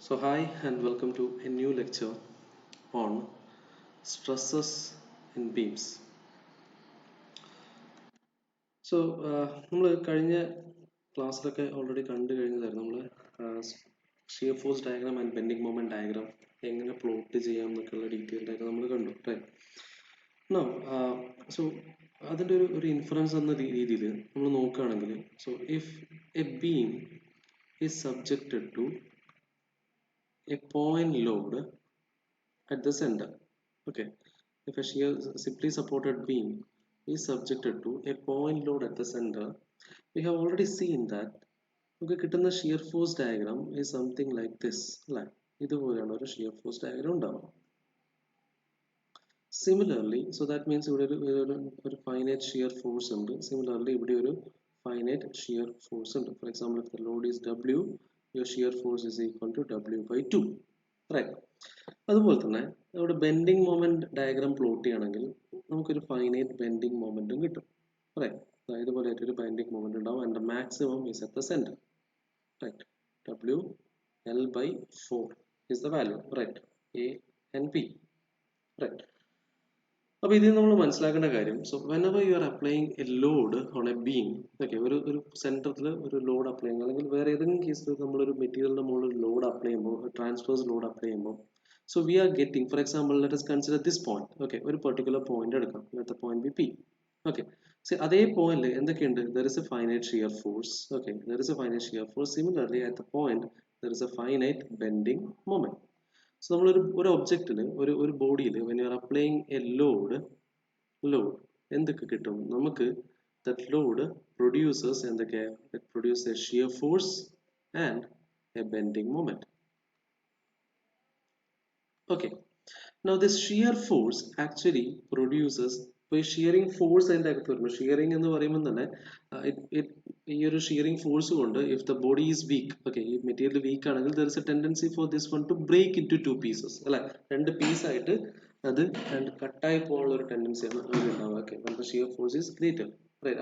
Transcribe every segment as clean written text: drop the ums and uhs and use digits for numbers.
So, hi and welcome to a new lecture on stresses in beams. So, നമ്മൾ കഴിഞ്ഞ ക്ലാസ്സിലൊക്കെ already കണ്ടു കഴിഞ്ഞതായിരുന്നു നമ്മൾ shear force diagram and bending moment diagram എങ്ങനെ plot ചെയ്യാം എന്നൊക്കെയുള്ള ഡീറ്റെയിൽഡ് ആയിട്ട് നമ്മൾ കണ്ടു റൈറ്റ് നോ സോ അതിൻ്റെ ഒരു ഇൻഫറൻസ് എന്ന രീതിയിൽ നമ്മൾ നോക്കുകയാണെങ്കിൽ so if a beam is subjected to a point load at the center. Okay, if a shear simply supported beam is subjected to a point load at the center, we have already seen that okay, കിട്ടുന്ന shear force diagram is something like this. അല്ലേ ഇതുപോലെയാണ് ഒരു shear force diagram ഉണ്ടാവുക. Similarly, so that means ഇവിടെ ഒരു finite shear force ഉണ്ട്. Similarly, ഇവിടെ ഒരു finite shear force ഉണ്ട്. For example, if the load is W, your shear force is equal to W by 2. Right അതുപോലെ തന്നെ അവിടെ ബെൻഡിങ് മൊമെന്റ് ഡയഗ്രാം പ്ലോട്ട് ചെയ്യുകയാണെങ്കിൽ നമുക്കൊരു ഫൈനൈറ്റ് ബെൻഡിങ് മൊമെന്റും കിട്ടും റൈറ്റ് ഇതുപോലെ ഒരു ബെൻഡിങ് മൊമെന്റ് ഉണ്ടാവും and maximum is at the centre right W L by 4 is the value right A and B right അപ്പോൾ ഇതിൽ നമ്മൾ മനസ്സിലാക്കേണ്ട കാര്യം so whenever you are applying a load on a beam okay ഒരു സെന്ററിൽ ഒരു load apply ചെയ്യുമ്പോൾ അല്ലെങ്കിൽ വേറെ ഏതെങ്കിലും കേസിൽ നമ്മളൊരു മെറ്റീരിയലിന്റെ മുകളിൽ ലോഡ് അപ്ലൈ ചെയ്യുമ്പോൾ ട്രാൻസ്ഫേഴ്സ് ലോഡ് അപ്ലൈ ചെയ്യുമ്പോൾ so we are getting for example let us consider this point okay ഒരു പെർട്ടിക്കുലർ പോയിന്റ് എടുക്കാം let point B P okay so അതേ പോയിന്റിൽ എന്തൊക്കെയുണ്ട് there is A finite shear force okay there is A finite shear force similarly at the point there is A finite bending moment so നമ്മളൊരു ഒബ്ജക്റ്റിൽ ഒരു ബോഡിയിൽ when you are applying a load എന്തൊക്കെ കിട്ടും നമുക്ക് that load producers എന്തൊക്കെ it produce a shear force and a bending moment okay now this shear force actually produces shearing force അതിൻ്റെ അകത്ത് വരുമ്പോൾ ഷിയറിംഗ് എന്ന് പറയുമ്പോൾ തന്നെ ഈ ഒരു ഷിയറിംഗ് ഫോഴ്സ് കൊണ്ട് if the body is weak okay ഈ മെറ്റീരിയൽ വീക്ക് ആണെങ്കിൽ there is a tendency for this one to break in to two pieces അല്ലെ രണ്ട് പീസായിട്ട് അത് രണ്ട് കട്ടായി പോകാനുള്ള ഒരു ടെൻഡൻസിയാണ് അതിലുണ്ടാവുക okay shear force is greater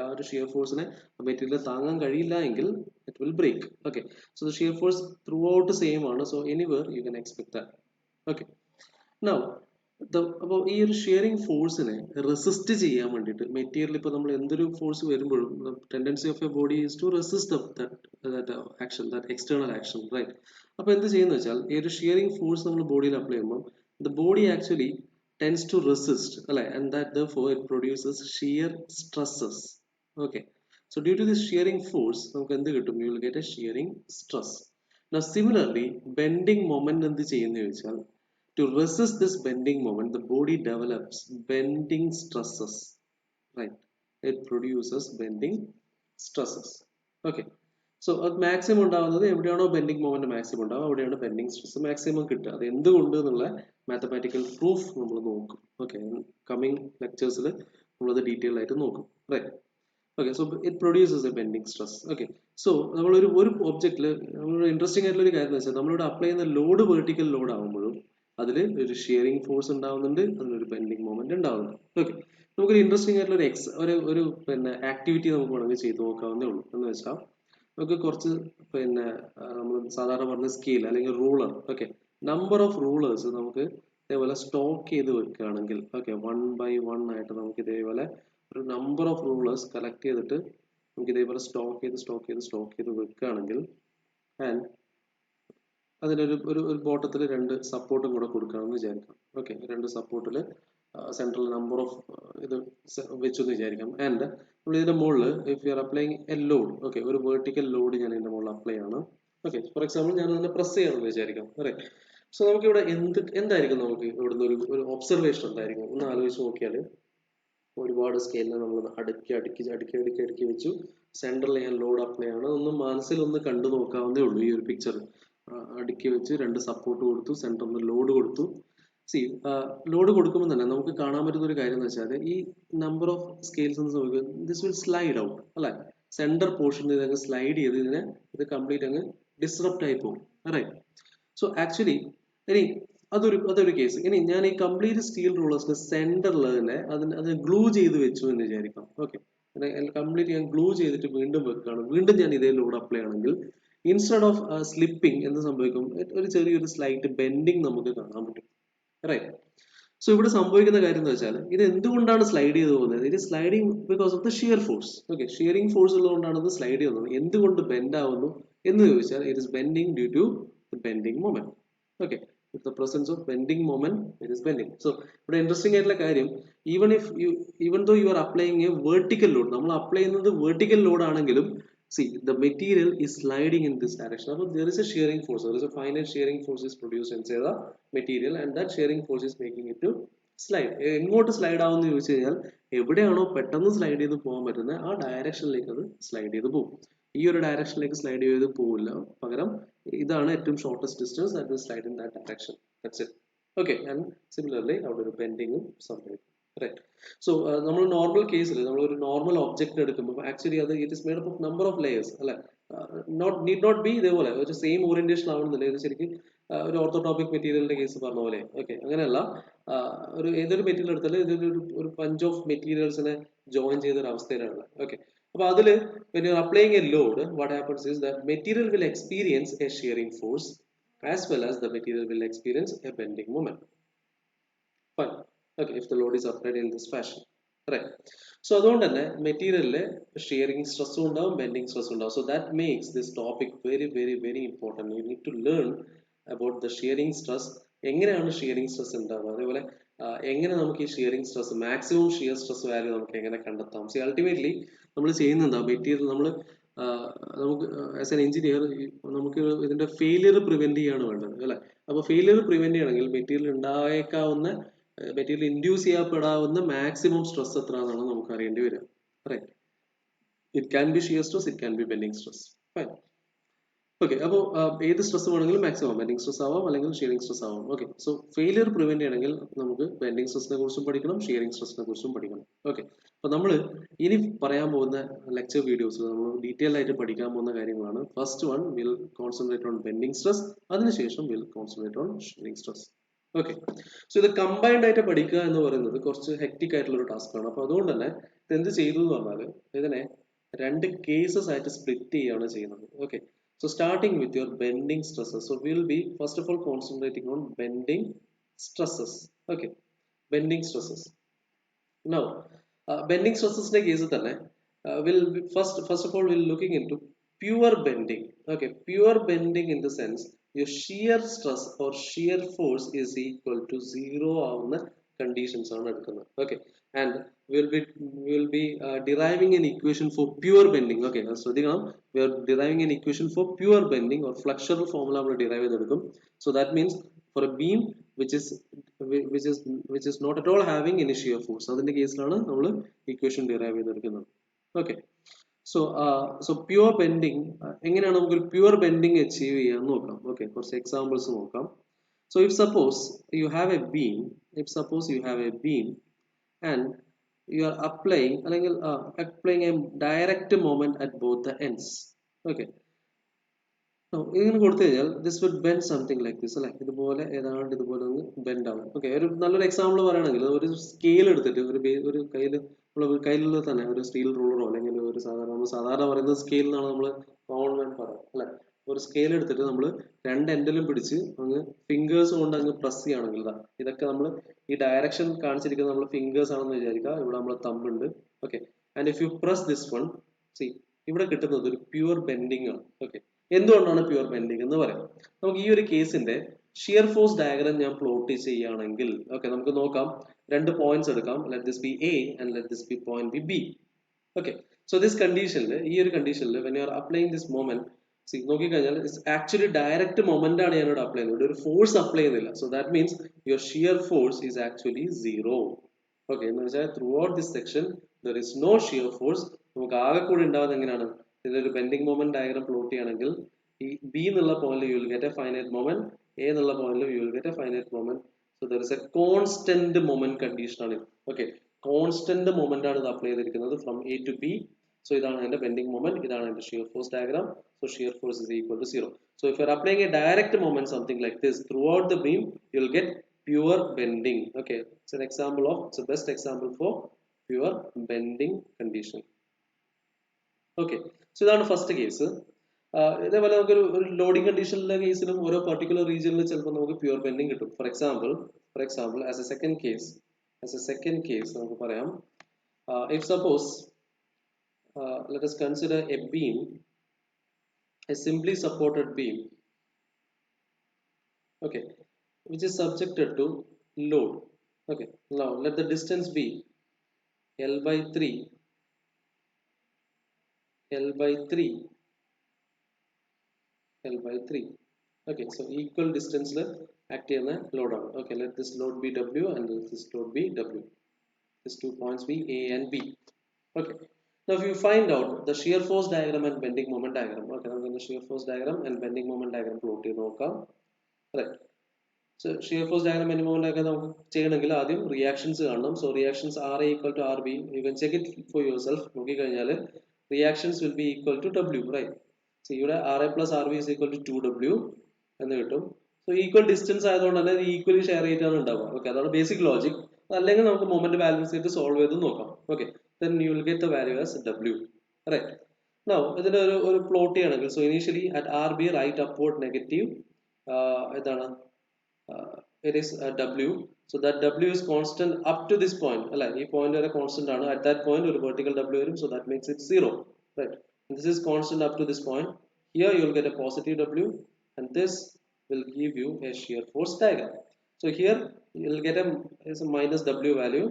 ആ ഒരു ഷിയർ ഫോഴ്സിനെ മെറ്റീരിയൽ താങ്ങാൻ കഴിയില്ല എങ്കിൽ it will break okay so the shear force throughout same ആണ് so anywhere you can expect that okay now അപ്പോൾ ഈ ഒരു ഷിയറിംഗ് ഫോഴ്സിനെ റെസിസ്റ്റ് ചെയ്യാൻ വേണ്ടിയിട്ട് മെറ്റീരിയൽ ഇപ്പോൾ നമ്മൾ എന്തൊരു ഫോഴ്സ് വരുമ്പോഴും tendency of a body is to resist that action that external action right അപ്പോൾ എന്ത് ചെയ്യുന്നത് വെച്ചാൽ ഈ ഒരു ഷിയറിംഗ് ഫോഴ്സ് നമ്മൾ ബോഡിയിൽ അപ്ലൈ ചെയ്യുമ്പോൾ the body actually tends to resist അല്ലെ and that therefore it produces shear stresses okay so due to this shearing force നമുക്ക് എന്ത് കിട്ടും you will get a shearing stress now similarly bending moment എന്ത് ചെയ്യുന്നു വെച്ചാൽ to resist this bending moment the body develops bending stresses right it produces bending stresses okay so അത് maximum ഉണ്ടാവുന്നത് എവിടെയാണോ bending moment maximum ഉണ്ടാവുക അവിടെയാണ് bending stress maximum കിട്ടുക അത് എന്തുകൊണ്ട് എന്നുള്ള മാത്തമാറ്റിക്കൽ പ്രൂഫ് നമ്മൾ നോക്കും ഓക്കെ കമ്മിങ് ലെക്ചേഴ്സിൽ നമ്മളത് ഡീറ്റെയിൽ ആയിട്ട് നോക്കും right okay so it produces a bending stress okay so നമ്മളൊരു ഒബ്ജക്റ്റിൽ നമ്മളൊരു ഇൻട്രസ്റ്റിംഗ് ആയിട്ടുള്ള ഒരു കാര്യം എന്ന് വെച്ചാൽ നമ്മളിവിടെ അപ്ലൈ ചെയ്യുന്ന ലോഡ് വെർട്ടിക്കൽ ലോഡ് ആകുമ്പോഴും അതിൽ ഒരു ഷിയറിംഗ് ഫോഴ്സ് ഉണ്ടാവുന്നുണ്ട് അതിലൊരു ബെൻഡിങ് മൊമെന്റ് ഉണ്ടാവുന്നുണ്ട് ഓക്കെ നമുക്കൊരു ഇൻട്രസ്റ്റിംഗ് ആയിട്ടുള്ള ഒരു പിന്നെ ആക്ടിവിറ്റി നമുക്ക് വേണമെങ്കിൽ ചെയ്ത് നോക്കാവുന്നേ ഉള്ളൂ എന്ന് വെച്ചാൽ നമുക്ക് കുറച്ച് പിന്നെ നമ്മൾ സാധാരണ പറഞ്ഞ സ്കെയിൽ അല്ലെങ്കിൽ ruler okay number of rulers നമുക്ക് ഇതേപോലെ സ്റ്റോക്ക് ചെയ്ത് വെക്കുകയാണെങ്കിൽ ഓക്കെ 1 by 1 ആയിട്ട് നമുക്ക് ഇതേപോലെ ഒരു നമ്പർ ഓഫ് റൂളേഴ്സ് കളക്ട് ചെയ്തിട്ട് നമുക്ക് ഇതേപോലെ സ്റ്റോക്ക് ചെയ്ത് വെക്കുകയാണെങ്കിൽ ആൻഡ് അതിലൊരു ബോട്ടത്തിൽ രണ്ട് സപ്പോർട്ടും കൂടെ കൊടുക്കുകയാണെന്ന് വിചാരിക്കാം ഓക്കെ രണ്ട് സപ്പോർട്ടിൽ സെൻട്രൽ നമ്പർ ഓഫ് ഇത് വെച്ചെന്ന് വിചാരിക്കാം ആൻഡ് നമ്മൾ ഇതിന്റെ മുകളിൽ if you are applying a load okay ഒരു വെർട്ടിക്കൽ ലോഡ് ഞാൻ ഇതിന്റെ മുകളിൽ അപ്ലൈ ആണ് ഓക്കെ ഫോർ എക്സാമ്പിൾ ഞാൻ അതിനെ പ്രസ് ചെയ്യണമെന്ന് വിചാരിക്കാം റൈറ്റ് സോ നമുക്ക് ഇവിടെ എന്തായിരിക്കും നമുക്ക് ഇവിടുന്ന് ഒരു ഒബ്സർവേഷൻ എന്തായിരിക്കും ഒന്ന് ആലോചിച്ച് നോക്കിയാൽ ഒരുപാട് സ്കെയിലിനെ നമ്മൾ അടുക്കി വെച്ചു സെന്ററിൽ ഞാൻ ലോഡ് അപ്ലൈ ആണ് ഒന്ന് മനസ്സിൽ ഒന്ന് കണ്ടു നോക്കാവുന്നേ ഉള്ളൂ ഈ ഒരു പിക്ചർ അടുക്കി വെച്ച് രണ്ട് സപ്പോർട്ട് കൊടുത്തു സെന്ററിൽ ലോഡ് കൊടുത്തു ലോഡ് കൊടുക്കുമ്പോൾ തന്നെ നമുക്ക് കാണാൻ പറ്റുന്ന ഒരു കാര്യം എന്ന് വെച്ചാൽ ഈ number of scales this will slide out അല്ലെ സെന്റർ പോർഷനിൽ ഇതങ്ങ് സ്ലൈഡ് ചെയ്ത് ഇത് കംപ്ലീറ്റ് അങ്ങ് ഡിസ്റപ്റ്റ് ആയി പോകും റൈറ്റ് സോ ആക്ച്വലി ഇനി അതൊരു കേസ് ഇനി ഞാൻ ഈ കംപ്ലീറ്റ് സ്റ്റീൽ റൂളേഴ്സിന് സെന്ററിൽ തന്നെ അത് ഗ്ലൂ ചെയ്ത് വെച്ചു എന്ന് വിചാരിക്കാം ഓക്കെ കംപ്ലീറ്റ് ഞാൻ ഗ്ലൂ ചെയ്തിട്ട് വീണ്ടും വെക്കുകയാണ് വീണ്ടും ഞാൻ ഇതേ ലോഡ് അപ്ലൈ ആണെങ്കിൽ ഇൻസ്റ്റെഡ് ഓഫ് സ്ലിപ്പിംഗ് എന്ത് സംഭവിക്കും, ഒരു ചെറിയൊരു സ്ലൈറ്റ് ബെൻഡിങ് നമുക്ക് കാണാൻ പറ്റും. റൈറ്റ്. സോ ഇവിടെ സംഭവിക്കുന്ന കാര്യം എന്ന് വെച്ചാൽ ഇത് എന്തുകൊണ്ടാണ് സ്ലൈഡ് ചെയ്ത് പോകുന്നത്? ഇത് sliding because of the shear force. Okay, shearing force ഉള്ളതുകൊണ്ടാണ് ഇത് സ്ലൈഡ് ചെയ്യുന്നത്. എന്തുകൊണ്ട് ബെൻഡ് ആവുന്നു എന്ന് ചോദിച്ചാൽ it is bending due to the bending moment. Okay, with the presence of bending moment it is bending. So ഇവിടെ ഇൻട്രസ്റ്റിംഗ് ആയിട്ടുള്ള കാര്യം, even though you are applying a vertical load, നമ്മൾ അപ്ലൈ ചെയ്യുന്നത് vertical load ആണെങ്കിലും see the material is sliding in this direction. അപ്പോൾ there is a shearing force, there is a finite shearing force is produced inside the material and that shearing force is making it to slide. എങ്ങോട്ട് slide ആവുമെന്ന് ചോദിച്ചു കഴിഞ്ഞാൽ എവിടെയാണോ പെട്ടെന്ന് slide ചെയ്ത് പോകാൻ പറ്റുന്നത് ആ ഡയറക്ഷനിലേക്ക് അത് സ്ലൈഡ് ചെയ്ത് പോകും. ഈ ഒരു ഡയറക്ഷനിലേക്ക് സ്ലൈഡ് ചെയ്ത് പോവില്ല, പകരം ഇതാണ് ഏറ്റവും shortest distance that will slide in that direction. That's it. Okay, and similarly അവിടെ ഒരു ബെൻഡിങ്ങും സംഭവിക്കും. റൈറ്റ്. സോ നമ്മൾ നോർമൽ കേസിൽ നമ്മൾ ഒരു നോർമൽ ഒബ്ജക്ട് എടുക്കുമ്പോൾ ആക്ച്വലി അത് it is made of number of layers അല്ലെ. നീഡ് നോട്ട് ബി ഇതേപോലെ ഒരു സെയിം ഓറിയന്റേഷൻ ആവണമെന്നില്ല. ഇത് ശരിക്കും ഒരു ഓർത്തോടോപ്പിക് മെറ്റീരിയലിന്റെ കേസ് പറഞ്ഞ പോലെ. ഓക്കെ, അങ്ങനെയല്ല. ഒരു ഏതൊരു മെറ്റീരിയൽ എടുത്താലും ഇതൊരു ഒരു പഞ്ച് ഓഫ് മെറ്റീരിയൽസിനെ ജോയിൻ ചെയ്ത ഒരു അവസ്ഥയിലാണ്. ഓക്കെ, അപ്പോൾ അതില് when you are applying a load, what happens is that material will experience a shearing force as well as the material will experience a bending moment. Fine. Okay, if the load is applied in this fashion. Right. So അതുകൊണ്ട് തന്നെ മെറ്റീരിയലിലെ shearing സ്ട്രെസ്സും ഉണ്ടാവും, bending സ്ട്രെസ്സും ഉണ്ടാവും. So that makes this topic very very very important. You need to learn about the shearing stress. എങ്ങനെയാണ് shearing stress ഉണ്ടാവുക, അതേപോലെ എങ്ങനെ നമുക്ക് ഈ shearing stress maximum shear stress value നമുക്ക് എങ്ങനെ കണ്ടെത്താം. സി അൾട്ടിമേറ്റ്ലി നമ്മൾ ചെയ്യുന്നത് എന്താ, മെറ്റീരിയൽ നമ്മൾ നമുക്ക് ആസ് എൻ എഞ്ചിനീയർ നമുക്ക് ഇതിന്റെ ഫെയിലിയർ പ്രിവെന്റ് ചെയ്യാണ് വേണ്ടത് അല്ലെ. അപ്പോൾ ഫെയിലിയർ പ്രിവെന്റ് ചെയ്യണമെങ്കിൽ മെറ്റീരിയൽ ഉണ്ടായേക്കാവുന്ന മെറ്റീരിയൽ ഇൻഡ്യൂസ് ചെയ്യപ്പെടാവുന്ന മാക്സിമം സ്ട്രെസ് എത്രയാണെന്നാണ് നമുക്ക് അറിയേണ്ടി വരിക. Right. It can be shear stress, it can be bending stress. Fine. Okay, അപ്പോൾ ഏത് സ്ട്രെസ് വേണമെങ്കിലും മാക്സിമം ബെൻഡിങ് സ്ട്രെസ് ആവാം അല്ലെങ്കിൽ ഷിയറിംഗ് സ്ട്രെസ് ആവാം. ഓക്കെ, സോ ഫെയിലിയർ പ്രിവെന്റ് ചെയ്യണമെങ്കിൽ നമുക്ക് ബെൻഡിങ് സ്ട്രെസ്സിനെ കുറിച്ചും പഠിക്കണം, ഷിയറിംഗ് സ്ട്രെസ്സിനെ കുറിച്ചും പഠിക്കണം. ഓക്കെ, അപ്പോൾ നമ്മൾ ഇനി പറയാൻ പോകുന്ന ലെക്ചർ വീഡിയോസിൽ നമ്മൾ ഡീറ്റെയിൽ ആയിട്ട് പഠിക്കാൻ പോകുന്ന കാര്യങ്ങളാണ്. First one will concentrate on bending stress, അതിനുശേഷം will concentrate on shearing stress. Okay, so ഇത് കമ്പൈൻഡ് ആയിട്ട് പഠിക്കുക എന്ന് പറയുന്നത് കുറച്ച് ഹെക്ടിക് ആയിട്ടുള്ള ഒരു ടാസ്ക് ആണ്. അപ്പോൾ അതുകൊണ്ട് തന്നെ ഇത് എന്ത് ചെയ്തു എന്ന് പറഞ്ഞാൽ ഇതിനെ രണ്ട് കേസസ് ആയിട്ട് സ്പ്ലിറ്റ് ചെയ്യുകയാണ് ചെയ്യുന്നത്. Okay, so starting with your bending stresses, so we'll be first of all concentrating on bending stresses. Okay, bending stresses. Now bending stresses ന്റെ കേസ് തന്നെ will be first of all we'll looking into pure bending. Okay, pure bending in the sense your shear stress or shear force is equal to zero ആവുന്ന conditions ആണ് എടുക്കുന്നത്. Okay, and we'll be deriving an equation for pure bending. Okay, ശ്രദ്ധിക്കണം, we are deriving an equation for pure bending or flexural formula നമ്മൾ derive ചെയ്തെടുക്കും. So that means for a beam which is not at all having any shear force, അതിന്റെ കേസിലാണ് നമ്മൾ equation derive ചെയ്തെടുക്കുന്നത്. Okay, so pure bending എങ്ങനെയാണ് നമുക്ക് ഒരു pure bending achieve ചെയ്യാൻ നോക്കാം. Okay, കുറച്ച് examples നോക്കാം. So if suppose you have a beam and you are applying a direct moment at both the ends. Okay, ഇങ്ങനെ കൊടുത്തു കഴിഞ്ഞാൽ this would bend something like this അല്ലെ. ഇതുപോലെ ഏതാണ്ട് ഇതുപോലെ ഒന്ന് ബെൻഡ് ആവും. ഓക്കെ, ഒരു നല്ലൊരു എക്സാമ്പിൾ പറയുകയാണെങ്കിൽ ഒരു സ്കെയിൽ എടുത്തിട്ട് ഒരു കയ്യിലുള്ള തന്നെ ഒരു സ്റ്റീൽ റൂളറോ അല്ലെങ്കിൽ ഒരു സാധാരണ പറയുന്ന സ്കെയിൽ എന്നാണ് നമ്മൾ കോമൺ പറയാം അല്ലെ. ഒരു സ്കെയിൽ എടുത്തിട്ട് നമ്മൾ രണ്ട് എൻഡിലും പിടിച്ച് അങ്ങ് ഫിംഗേഴ്സ് കൊണ്ട് അങ്ങ് പ്രസ് ചെയ്യുകയാണെങ്കിൽ ഇതൊക്കെ നമ്മൾ ഈ ഡയറക്ഷൻ കാണിച്ചിരിക്കുന്നത് നമ്മൾ ഫിംഗേഴ്സ് ആണെന്ന് വിചാരിക്കുക. ഇവിടെ നമ്മൾ തമ്പുണ്ട്. Okay, and if you press this one, see ഇവിടെ കിട്ടുന്നത് ഒരു പ്യുവർ ബെൻഡിങ് ആണ്. ഓക്കെ, എന്തുകൊണ്ടാണ് പ്യുവർ ബെൻഡിങ് എന്ന് പറയാം. നമുക്ക് ഈ ഒരു കേസിന്റെ ഷിയർ ഫോഴ്സ് ഡയഗ്രാം ഞാൻ പ്ലോട്ട് ചെയ്യുകയാണെങ്കിൽ ഓക്കെ, നമുക്ക് നോക്കാം. രണ്ട് പോയിന്റ്സ് എടുക്കാം. Let this be A and let this be point B B. Okay, so this കണ്ടീഷനിൽ ഈ ഒരു കണ്ടീഷനിൽ when you are applying this moment, നോക്കിക്കഴിഞ്ഞാൽ ആക്ച്വലി ഡയറക്റ്റ് മൊമെന്റ് ആണ് ഞാനിവിടെ അപ്ലൈ ചെയ്യുന്നത്, ഒരു ഫോഴ്സ് അപ്ലൈ ചെയ്യുന്നില്ല. So that means your shear force is actually zero. Okay, എന്ന് വെച്ചാൽ throughout this section there is no shear force. നമുക്ക് ആകെ കൂടി ഉണ്ടാവുന്നത് എങ്ങനെയാണ്, ഇതിലൊരു ബെൻഡിങ് മൊമെന്റ് ഡയഗ്രാം പ്ലോട്ട് ചെയ്യുകയാണെങ്കിൽ ഈ ബി എന്നുള്ള പോയിന്റിൽ you will get a finite moment, A എന്നുള്ള പോയിന്റിൽ you will get a finite moment. So there is a constant moment condition ആണ്. ഓക്കെ, കോൺസ്റ്റന്റ് മൊമെന്റ് ആണ് ഇത് അപ്ലൈ ചെയ്തിരിക്കുന്നത് from A to B. So ഇതാണ് അതിന്റെ bending moment, ഇതാണ് അതിന്റെ shear force diagram. So shear force is equal to 0. So if you are applying a direct moment something like this throughout the beam, you will get pure bending. Okay, it's a best example for pure bending condition. Okay, so ഇതാണ് first case. ഇതേപോലെ നമുക്കൊരു loading കണ്ടീഷനിലെ കേസിലും ഓരോ particular റീജിയനിൽ ചിലപ്പോൾ നമുക്ക് pure bending കിട്ടും. For example as A second case നമുക്ക് പറയാം, if suppose let us consider a beam, a simply supported beam, okay, which is subjected to load. Okay, now let the distance be L by 3, L by 3, L by 3. Okay, so equal distance act ചെയ്യുന്ന load ആണ്. Okay, let this load be W and this load be W. These 2 points be A and B. Okay. Now if you find out the shear force diagram and bending moment diagram, okay, നമുക്ക് the shear force diagram and bending moment diagram plot ചെയ്ത് നോക്കാം. Right. So shear force diagram bending moment diagram നമുക്ക് ചെയ്യണമെങ്കിൽ ആദ്യം reactions കാണണം. So reactions RA equal to RB. You can check it for yourself. നോക്കി കഴിഞ്ഞാൽ reactions will be equal to W, right? So ഇവിടെ RA plus RB is equal to 2W എന്ന് കിട്ടും. So equal distance ആയതുകൊണ്ട് തന്നെ equally share ചെയ്തിട്ടാണ് ഉണ്ടാവുക. Okay, അതാണ് ബേസിക് ലോജിക്. അല്ലെങ്കിൽ നമുക്ക് മൊമെന്റ് ബാലൻസ് ചെയ്ത് സോൾവ് ചെയ്ത് നോക്കാം. Okay, then you will get the value as W, right? Now ഇതിന്റെ ഒരു പ്ലോട്ട് ചെയ്യണമെങ്കിൽ, so initially at RB right upward negative എന്താണ് it is W. So that W is constant up to this point, അല്ലെ? ഈ point വരെ constant ആണ്. At that point ഒരു vertical W വരും, so that makes it 0, right? And this is constant up to this point. Here you will get a positive W, and this will give you a shear force diagram. So here you will get a minus W value.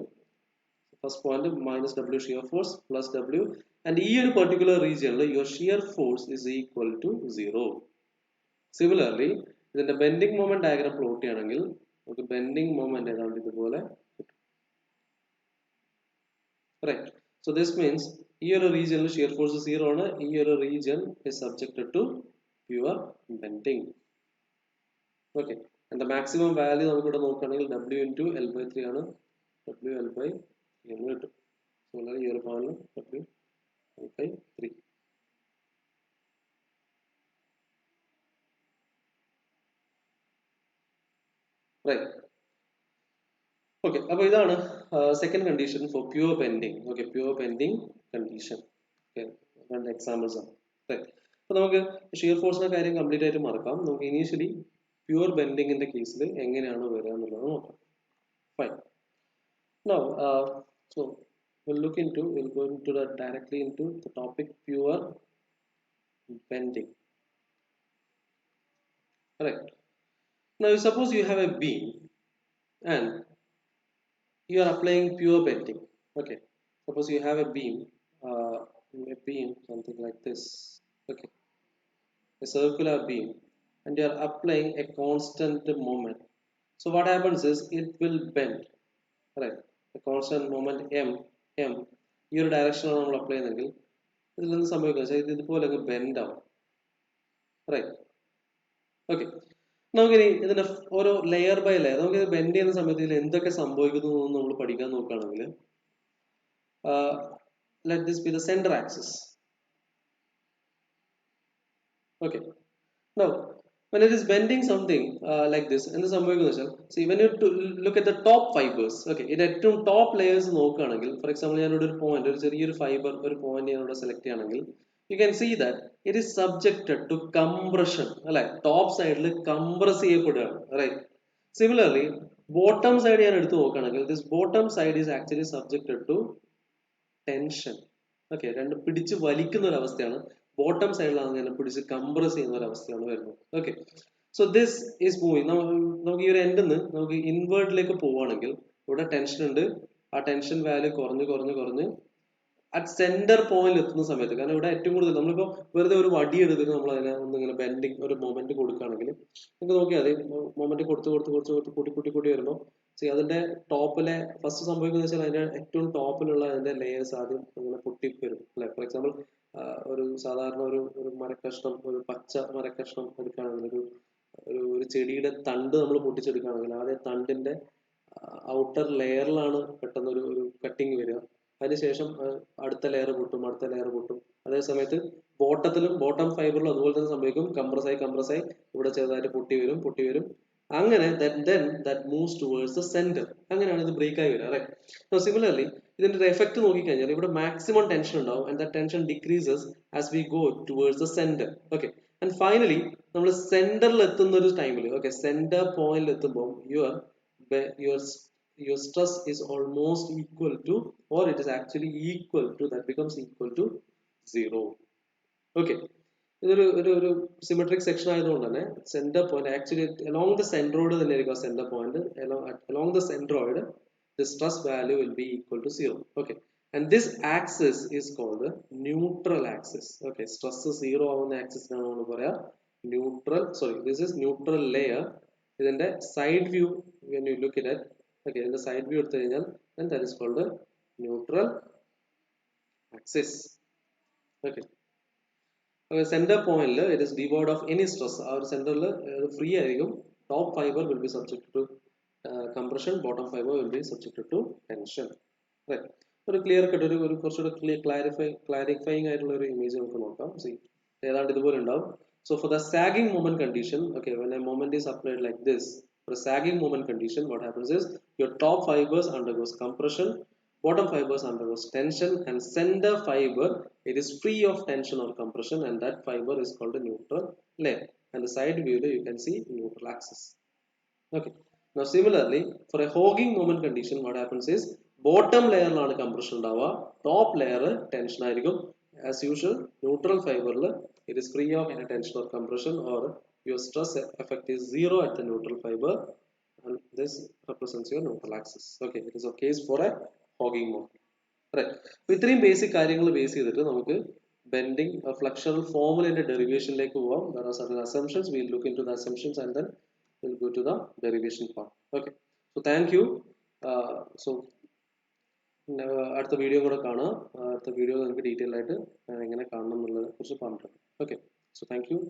First point minus W shear force plus W, and in a particular region your shear force is equal to 0. Similarly, ഇതിന്റെ bending moment diagram plot ചെയ്യണമെങ്കിൽ നമുക്ക് bending moment ഏതാണ്ട് ഇതുപോലെ, right? So this means ഈ ഒരു region shear force 0 ആണ്. ഈ ഒരു region is subjected to pure bending. Okay, and the maximum value നമുക്ക് ഇവിടെ നോക്കുകയാണെങ്കിൽ W into L by 3 ആണ്. W L by 3 എന്ന് കിട്ടും. So ഈ ഒരു point W L by 3. Right. Okay, അപ്പോൾ ഇതാണ് second condition for pure bending. Okay, pure bending condition. Okay, രണ്ട് എക്സാമ്പിൾസ് ആണ്. റൈറ്റ്. അപ്പോൾ നമുക്ക് ഷിയർ ഫോഴ്സിന്റെ കാര്യം കംപ്ലീറ്റ് ആയിട്ട് മറക്കാം. നമുക്ക് ഇനീഷ്യലി പ്യുവർ ബെൻഡിങ്ങിന്റെ കേസിൽ എങ്ങനെയാണ് വരിക എന്നുള്ളത് നോക്കാം. Fine. Now, so we'll go into that directly into the topic pure bending. Right. Now, suppose you have a beam and you are applying pure bending. Okay, suppose you have a beam something like this. Okay, a circular beam, and you are applying a constant moment. So what happens is it will bend, right? A constant moment m ഈ ഒരു ഡയറക്ഷനാണ് നമ്മൾ apply ചെയ്യുന്നതെങ്കിൽ ഇതിൽ നിന്ന് സംഭവിക്കുക ഇത് ഇതുപോലെ bend ആവും, റൈറ്റ്? ഓക്കെ, നമുക്കിനി ഇതിന്റെ ഓരോ ലെയർ ബൈ ലെയർ നമുക്ക് ഇത് ബെൻഡ് ചെയ്യുന്ന സമയത്ത് ഇതിൽ എന്തൊക്കെ സംഭവിക്കുന്നു എന്ന് നമ്മൾ പഠിക്കാൻ നോക്കുകയാണെങ്കിൽ, let this be the center axis. Okay, now when it is bending something like this, എന്ത് സംഭവിക്കുന്നു വെച്ചാൽ, see when you look at the top fibers, okay, ഇതിന്റെ ഏറ്റവും ടോപ്പ് ലെയേഴ്സ് നോക്കുകയാണെങ്കിൽ, ഫോർ എക്സാമ്പിൾ ഞാനിവിടെ ഒരു പോയിന്റ്, ഒരു ചെറിയൊരു ഫൈബർ, ഒരു പോയിന്റ് ഞാനിവിടെ സെലക്ട് ചെയ്യുകയാണെങ്കിൽ, you can see that it is subjected to compression, അല്ലെ? ടോപ്പ് സൈഡിൽ കംപ്രസ് ചെയ്യപ്പെടുകയാണ്, റൈറ്റ്? Similarly, bottom side ഞാൻ എടുത്ത് നോക്കുകയാണെങ്കിൽ, this bottom side is actually subjected to tension. Okay, രണ്ട് പിടിച്ച് വലിക്കുന്ന ഒരു അവസ്ഥയാണ്. ബോട്ടം സൈഡിലാണ് ഞാൻ പിടിച്ച് കംപ്രസ് ചെയ്യുന്ന ഒരു അവസ്ഥയാണ് വരുന്നത്. Okay, so this is moving. നമുക്ക് ഈ ഒരു എൻഡിൽ നിന്ന് നമുക്ക് ഇൻവേർട്ടിലേക്ക് പോവുകയാണെങ്കിൽ ഇവിടെ ടെൻഷൻ ഉണ്ട്. ആ ടെൻഷൻ വാല്യൂ കുറഞ്ഞ് അറ്റ് സെന്റർ പോയിന്റിൽ എത്തുന്ന സമയത്ത്, കാരണം ഇവിടെ ഏറ്റവും കൂടുതൽ നമ്മളിപ്പോൾ വെറുതെ ഒരു വടി എടുത്തിട്ട് നമ്മൾ അതിനെ ഒന്നിങ്ങനെ ബെൻഡിങ് ഒരു മൊമെന്റ് കൊടുക്കുകയാണെങ്കിൽ നിങ്ങൾക്ക് നോക്കിയാൽ മതി, മൊമെന്റ് കൊടുത്ത് കൂട്ടി വരുമ്പോൾ അതിന്റെ ടോപ്പിലെ ഫസ്റ്റ് സംഭവിക്കുന്നത് വെച്ചാൽ അതിന്റെ ഏറ്റവും ടോപ്പിലുള്ള അതിന്റെ ലേയേഴ്സ് ആദ്യം അങ്ങനെ പൊട്ടി വരും, അല്ലെ? ഫോർ എക്സാമ്പിൾ ഒരു സാധാരണ ഒരു മരക്കഷ്ണം, ഒരു പച്ച മരക്കഷ്ണം എടുക്കുകയാണെങ്കിൽ, ഒരു ചെടിയുടെ തണ്ട് നമ്മൾ പൊട്ടിച്ചെടുക്കുകയാണെങ്കിൽ ആദ്യം തണ്ടിന്റെ ഔട്ടർ ലെയറിലാണ് പെട്ടെന്ന് ഒരു കട്ടിങ് വരിക. അതിനുശേഷം അടുത്ത ലെയർ പൊട്ടും. അതേ സമയത്ത് ബോട്ടം ഫൈബറിലും അതുപോലെ തന്നെ സംഭവിക്കും. കംപ്രസായി ഇവിടെ ചെറുതായിട്ട് പൊട്ടി വരും. അങ്ങനെ then that moves towards the center. അങ്ങനെയാണ് ഇത് ബ്രേക്ക് ആയി വരിക, റൈറ്റ്? So similarly, ഇതിന്റെ ഒരു എഫക്ട് നോക്കിക്കഴിഞ്ഞാൽ ഇവിടെ മാക്സിമം ടെൻഷൻ ഉണ്ടാവും and the tension decreases as we go towards the centre. Okay, and finally നമ്മൾ സെന്ററിൽ എത്തുന്ന ഒരു ടൈമിൽ, ഓക്കെ, സെന്റർ പോയിന്റിൽ എത്തുമ്പോൾ your your stress is almost equal to, or it is actually equal to, that becomes equal to 0. Okay, ഇതൊരു ഒരു ഒരു സിമെട്രിക് സെക്ഷൻ ആയതുകൊണ്ട് തന്നെ centre point actually along the centroid തന്നെ ആയിരിക്കും centre point. Along the centroid the stress value will be equal to 0. Okay, and this axis is called the neutral axis. Okay, stress 0 ആവുന്ന axis ആണ് നമ്മൾ പറയാ neutral, sorry, this is neutral layer. ഇതിന്റെ side view when you look at it, okay, in the side view എടുത്തു കഴിഞ്ഞാൽ then that is called the neutral axis. Okay, centre പോയിന്റിൽ it is devoid of any stress. ആ ഒരു സെന്ററിൽ free ആയിരിക്കും. Top fibre will be subject to compression, bottom fibre will be subject to tension. ഒരു clear cut, ഒരു കുറച്ചുകൂടെ clarifying ആയിട്ടുള്ള ഒരു ഇമേജ് നമുക്ക് നോക്കാം. സി, ഏതാണ്ട് ഇതുപോലെ ഉണ്ടാവും. So for the sagging moment condition, okay, when a moment is applied like this, for a sagging moment condition, what happens is your top fibers undergoes compression, bottom fibers undergoes tension, and center fiber, it is free of tension or compression, and that fiber is called a neutral layer. And the side view you can see neutral axis. Okay, now similarly for a hogging moment condition, what happens is bottom layer ലാണ് compression ഉണ്ടാവുക, top layer tension ആയിരിക്കും. As usual, neutral fiber it is free of any tension or compression, or your stress effect is 0 at the neutral fiber, and this represents your neutral axis. Okay, it is a case for a hogging moment. Right, so ഇത്രയും basic കാര്യങ്ങൾ base ചെയ്തിട്ട് നമുക്ക് bending a fluxional formula derivation-ലേക്ക് പോവാം. There are certain assumptions, we'll look into the assumptions and then we'll go to the derivation part. Okay, so thank you. So അടുത്ത video കൂടെ കാണാം. അടുത്ത video നമുക്ക് ഡീറ്റെയിൽ ആയിട്ട് എങ്ങനെ കാണണം എന്നുള്ളതിനെ കുറിച്ച് പറഞ്ഞിട്ടുണ്ട്. Okay, so thank you.